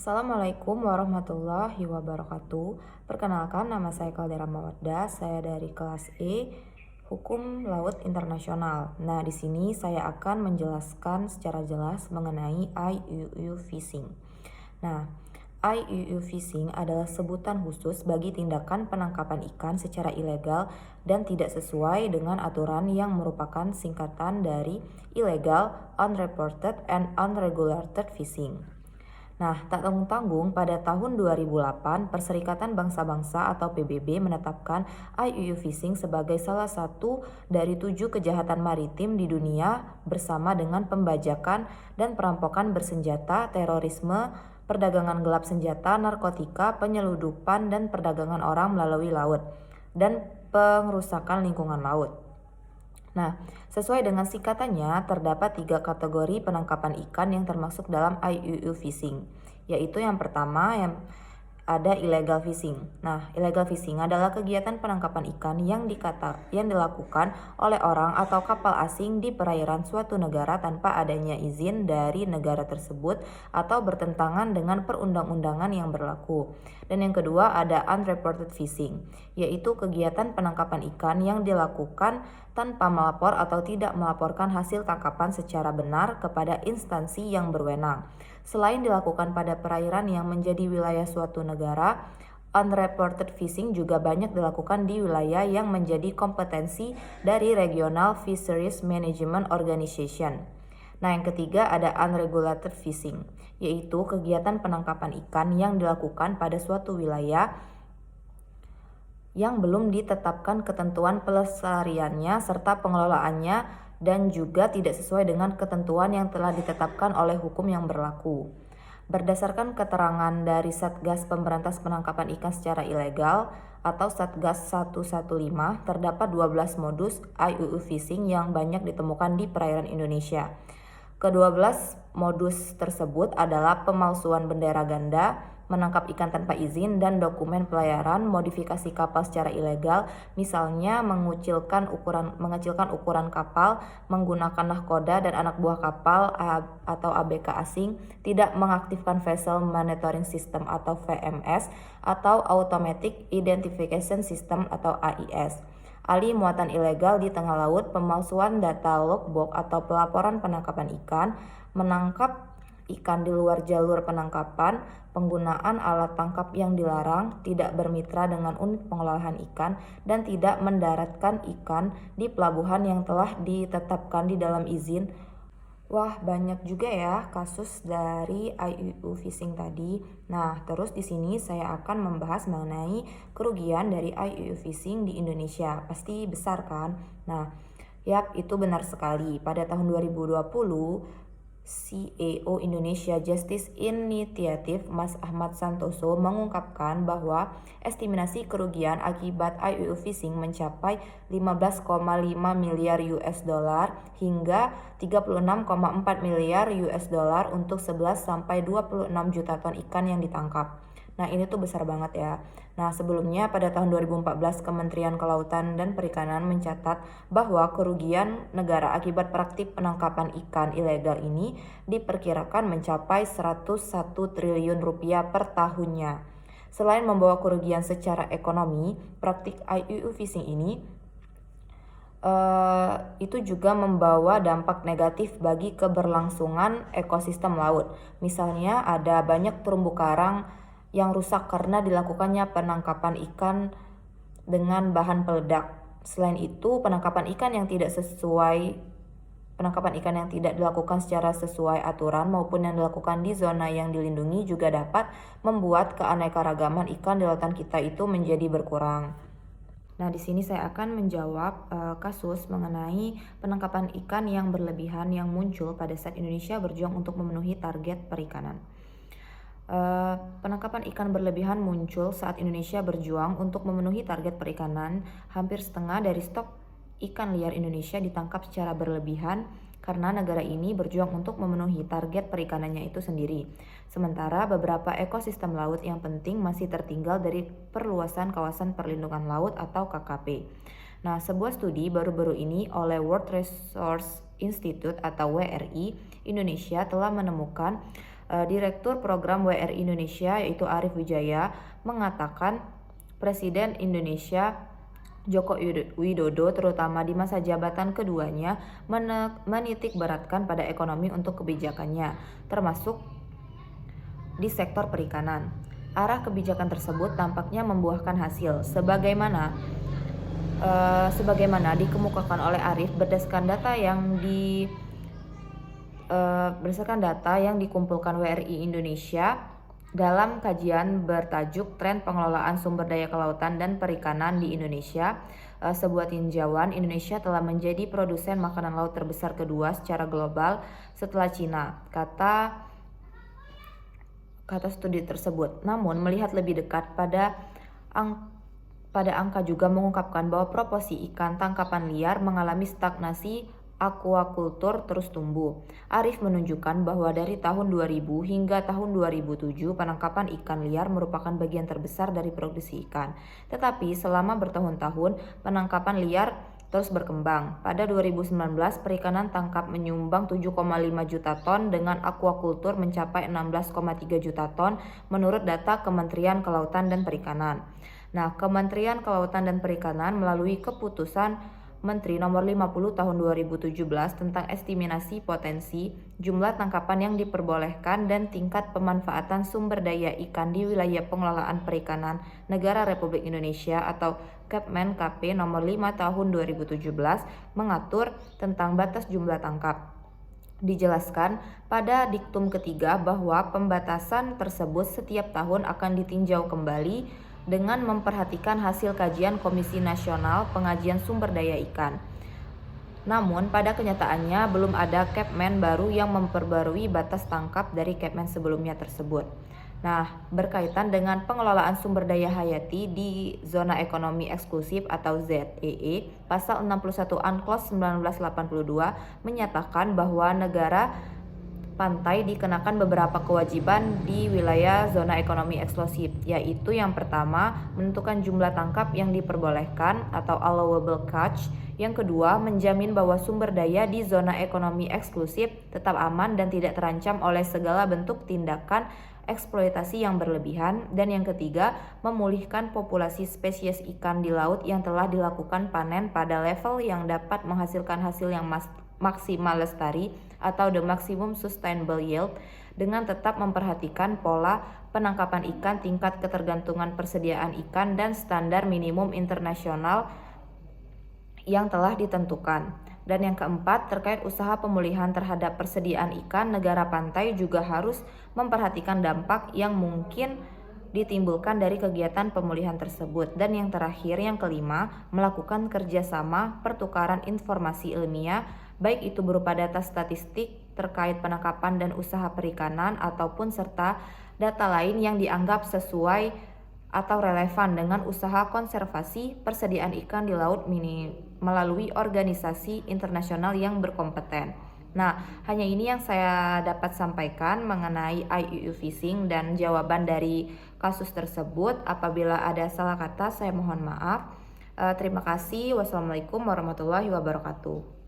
Assalamualaikum warahmatullahi wabarakatuh. Perkenalkan, nama saya Kaldera Mawaddah. Saya dari kelas E, Hukum Laut Internasional. Nah, di sini saya akan menjelaskan secara jelas mengenai IUU Fishing. Nah, IUU Fishing adalah sebutan khusus bagi tindakan penangkapan ikan secara ilegal dan tidak sesuai dengan aturan yang merupakan singkatan dari Illegal, Unreported, and Unregulated Fishing. Nah, tak tanggung-tanggung pada tahun 2008, Perserikatan Bangsa-Bangsa atau PBB menetapkan IUU Fishing sebagai salah satu dari 7 kejahatan maritim di dunia bersama dengan pembajakan dan perampokan bersenjata, terorisme, perdagangan gelap senjata, narkotika, penyeludupan, dan perdagangan orang melalui laut, dan pengerusakan lingkungan laut. Nah, sesuai dengan singkatannya, terdapat 3 kategori penangkapan ikan yang termasuk dalam IUU Fishing, yaitu yang pertama yang ada illegal fishing. Nah, illegal fishing adalah kegiatan penangkapan ikan yang dilakukan oleh orang atau kapal asing di perairan suatu negara tanpa adanya izin dari negara tersebut atau bertentangan dengan perundang-undangan yang berlaku. Dan yang kedua ada unreported fishing, yaitu kegiatan penangkapan ikan yang dilakukan tanpa melapor atau tidak melaporkan hasil tangkapan secara benar kepada instansi yang berwenang. Selain dilakukan pada perairan yang menjadi wilayah suatu negara, unreported fishing juga banyak dilakukan di wilayah yang menjadi kompetensi dari Regional Fisheries Management Organization. Nah, yang ketiga ada unregulated fishing, yaitu kegiatan penangkapan ikan yang dilakukan pada suatu wilayah yang belum ditetapkan ketentuan pelestariannya serta pengelolaannya dan juga tidak sesuai dengan ketentuan yang telah ditetapkan oleh hukum yang berlaku. Berdasarkan keterangan dari Satgas Pemberantas Penangkapan Ikan secara Ilegal atau Satgas 115, terdapat 12 modus IUU Fishing yang banyak ditemukan di perairan Indonesia. Ke-12 modus tersebut adalah pemalsuan bendera ganda, menangkap ikan tanpa izin, dan dokumen pelayaran, modifikasi kapal secara ilegal, misalnya mengecilkan ukuran kapal, menggunakan nahkoda dan anak buah kapal atau ABK asing, tidak mengaktifkan Vessel Monitoring System atau VMS, atau Automatic Identification System atau AIS. Alih muatan ilegal di tengah laut, pemalsuan data logbook atau pelaporan penangkapan ikan, menangkap ikan di luar jalur penangkapan, penggunaan alat tangkap yang dilarang, tidak bermitra dengan unit pengolahan ikan, dan tidak mendaratkan ikan di pelabuhan yang telah ditetapkan di dalam izin. Wah, banyak juga ya kasus dari IUU Fishing tadi. Nah, terus di sini saya akan membahas mengenai kerugian dari IUU Fishing di Indonesia. Pasti besar kan? Nah, yap, itu benar sekali. Pada tahun 2020, CEO Indonesia Justice Initiative Mas Ahmad Santoso mengungkapkan bahwa estimasi kerugian akibat IUU Fishing mencapai 15,5 miliar US dollar hingga 36,4 miliar US dollar untuk 11 sampai 26 juta ton ikan yang ditangkap. Nah, ini tuh besar banget ya. Nah, sebelumnya pada tahun 2014 Kementerian Kelautan dan Perikanan mencatat bahwa kerugian negara akibat praktik penangkapan ikan ilegal ini diperkirakan mencapai 101 triliun rupiah per tahunnya. Selain membawa kerugian secara ekonomi, praktik IUU Fishing ini itu juga membawa dampak negatif bagi keberlangsungan ekosistem laut. Misalnya ada banyak terumbu karang yang rusak karena dilakukannya penangkapan ikan dengan bahan peledak. Selain itu, penangkapan ikan yang tidak dilakukan secara sesuai aturan maupun yang dilakukan di zona yang dilindungi juga dapat membuat keanekaragaman ikan di lautan kita itu menjadi berkurang. Nah, di sini saya akan menjawab kasus mengenai penangkapan ikan yang berlebihan yang muncul pada saat Indonesia berjuang untuk memenuhi target perikanan. Penangkapan ikan berlebihan muncul saat Indonesia berjuang untuk memenuhi target perikanan. Hampir setengah dari stok ikan liar Indonesia ditangkap secara berlebihan karena negara ini berjuang untuk memenuhi target perikanannya itu sendiri. Sementara beberapa ekosistem laut yang penting masih tertinggal dari perluasan kawasan perlindungan laut atau KKP. Nah, sebuah studi baru-baru ini oleh World Resource Institute atau WRI Indonesia telah menemukan Direktur Program WRI Indonesia yaitu Arief Wijaya mengatakan Presiden Indonesia Joko Widodo terutama di masa jabatan keduanya menitik beratkan pada ekonomi untuk kebijakannya, termasuk di sektor perikanan. Arah kebijakan tersebut tampaknya membuahkan hasil, sebagaimana dikemukakan oleh Arief berdasarkan data yang dikumpulkan WRI Indonesia dalam kajian bertajuk Tren Pengelolaan Sumber Daya Kelautan dan Perikanan di Indonesia, sebuah tinjauan Indonesia telah menjadi produsen makanan laut terbesar kedua secara global setelah Cina, kata studi tersebut. Namun melihat lebih dekat pada angka juga mengungkapkan bahwa proporsi ikan tangkapan liar mengalami stagnasi, aquaculture terus tumbuh. Arief menunjukkan bahwa dari tahun 2000 hingga tahun 2007 penangkapan ikan liar merupakan bagian terbesar dari produksi ikan. Tetapi selama bertahun-tahun penangkapan liar terus berkembang. Pada 2019 perikanan tangkap menyumbang 7,5 juta ton dengan aquaculture mencapai 16,3 juta ton menurut data Kementerian Kelautan dan Perikanan. Nah, Kementerian Kelautan dan Perikanan melalui keputusan Menteri Nomor 50 Tahun 2017 tentang estimasi potensi jumlah tangkapan yang diperbolehkan dan tingkat pemanfaatan sumber daya ikan di wilayah pengelolaan perikanan Negara Republik Indonesia atau Kepmen KP Nomor 5 Tahun 2017 mengatur tentang batas jumlah tangkap. Dijelaskan pada diktum ketiga bahwa pembatasan tersebut setiap tahun akan ditinjau kembali dengan memperhatikan hasil kajian Komisi Nasional Pengajian Sumber Daya Ikan. Namun pada kenyataannya belum ada Kepmen baru yang memperbarui batas tangkap dari Kepmen sebelumnya tersebut. Nah, berkaitan dengan pengelolaan sumber daya hayati di zona ekonomi eksklusif atau ZEE, pasal 61 Unclos 1982 menyatakan bahwa negara pantai dikenakan beberapa kewajiban di wilayah zona ekonomi eksklusif, yaitu yang pertama, menentukan jumlah tangkap yang diperbolehkan atau allowable catch. Yang kedua, menjamin bahwa sumber daya di zona ekonomi eksklusif tetap aman dan tidak terancam oleh segala bentuk tindakan eksploitasi yang berlebihan. Dan yang ketiga, memulihkan populasi spesies ikan di laut yang telah dilakukan panen pada level yang dapat menghasilkan hasil yang maksimal lestari atau the maximum sustainable yield, dengan tetap memperhatikan pola penangkapan ikan, tingkat ketergantungan persediaan ikan, dan standar minimum internasional yang telah ditentukan. Dan yang keempat, terkait usaha pemulihan terhadap persediaan ikan, negara pantai juga harus memperhatikan dampak yang mungkin ditimbulkan dari kegiatan pemulihan tersebut. Dan yang terakhir, yang kelima, melakukan kerjasama pertukaran informasi ilmiah, baik itu berupa data statistik terkait penangkapan dan usaha perikanan ataupun serta data lain yang dianggap sesuai atau relevan dengan usaha konservasi persediaan ikan di laut melalui organisasi internasional yang berkompeten. Nah, hanya ini yang saya dapat sampaikan mengenai IUU Fishing dan jawaban dari kasus tersebut. Apabila ada salah kata, saya mohon maaf. Terima kasih. Wassalamualaikum warahmatullahi wabarakatuh.